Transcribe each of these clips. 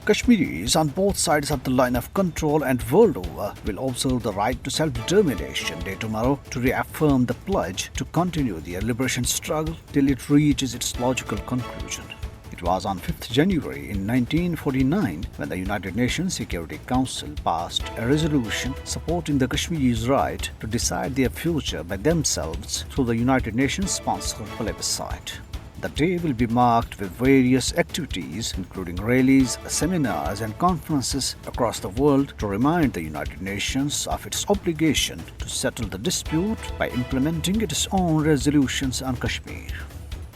Kashmiris on both sides of the line of control and world over will observe the right to self-determination day tomorrow to reaffirm the pledge to continue their liberation struggle till it reaches its logical conclusion. It was on 5th January in 1949 when the United Nations Security Council passed a resolution supporting the Kashmiris' right to decide their future by themselves through the United Nations-sponsored plebiscite. The day will be marked with various activities, including rallies, seminars, and conferences across the world to remind the United Nations of its obligation to settle the dispute by implementing its own resolutions on Kashmir.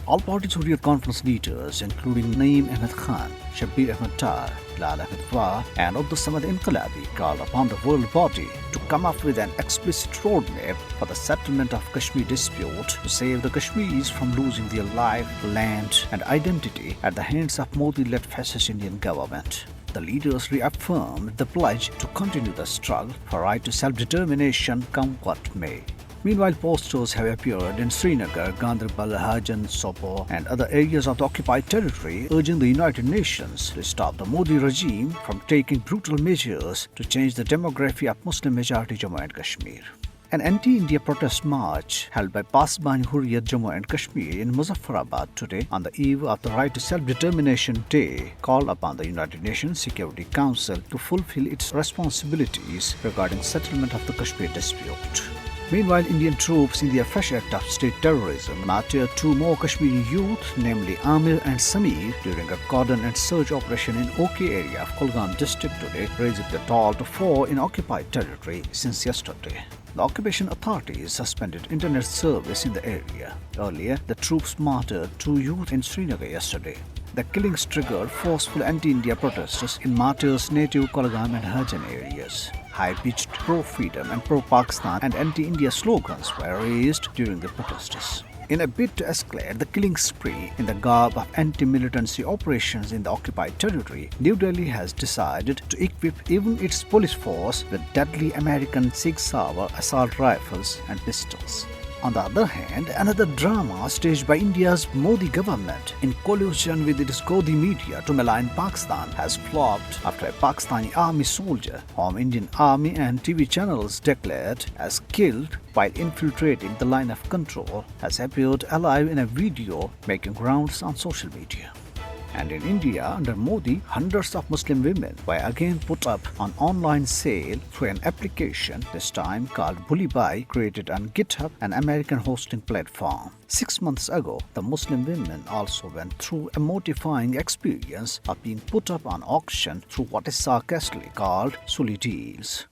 All parties Hurriyat conference leaders, including Naeem Ahmed Khan, Shabbir Ahmed Tar, Lal Ahmed Wah, and Abdul Samad Inqalabi, called upon the world body to come up with an explicit roadmap for the settlement of Kashmir dispute to save the Kashmiris from losing their life, land, and identity at the hands of Modi-led fascist Indian government. The leaders reaffirmed the pledge to continue the struggle for right to self-determination come what may. Meanwhile, posters have appeared in Srinagar, Ganderbal, Hajan, Sopore, and other areas of the occupied territory urging the United Nations to stop the Modi regime from taking brutal measures to change the demography of Muslim-majority Jammu and Kashmir. An anti-India protest march held by Sada-e-Hurriyet Jammu and Kashmir in Muzaffarabad today on the eve of the Right to Self-Determination Day called upon the United Nations Security Council to fulfill its responsibilities regarding settlement of the Kashmir dispute. Meanwhile, Indian troops, in their fresh act of state terrorism, martyred two more Kashmiri youth, namely Amir and Sameer, during a cordon and search operation in OK area of Kulgam district today, raising the toll to 4 in occupied territory since yesterday. The occupation authorities suspended internet service in the area. Earlier, the troops martyred 2 youth in Srinagar yesterday. The killings triggered forceful anti-India protests in martyrs' native Kolgam and Hajan areas. High-pitched pro-freedom and pro-Pakistan and anti-India slogans were raised during the protests. In a bid to escalate the killing spree in the garb of anti-militancy operations in the occupied territory, New Delhi has decided to equip even its police force with deadly American Sig Sauer assault rifles and pistols. On the other hand, another drama staged by India's Modi government in collusion with its Godi media to malign Pakistan has flopped after a Pakistani army soldier, whom Indian army and TV channels declared as killed while infiltrating the line of control, has appeared alive in a video making rounds on social media. And in India, under Modi, hundreds of Muslim women were again put up on online sale through an application, this time called Bulibai, created on GitHub, an American hosting platform. 6 months ago, the Muslim women also went through a mortifying experience of being put up on auction through what is sarcastically called Suli deals.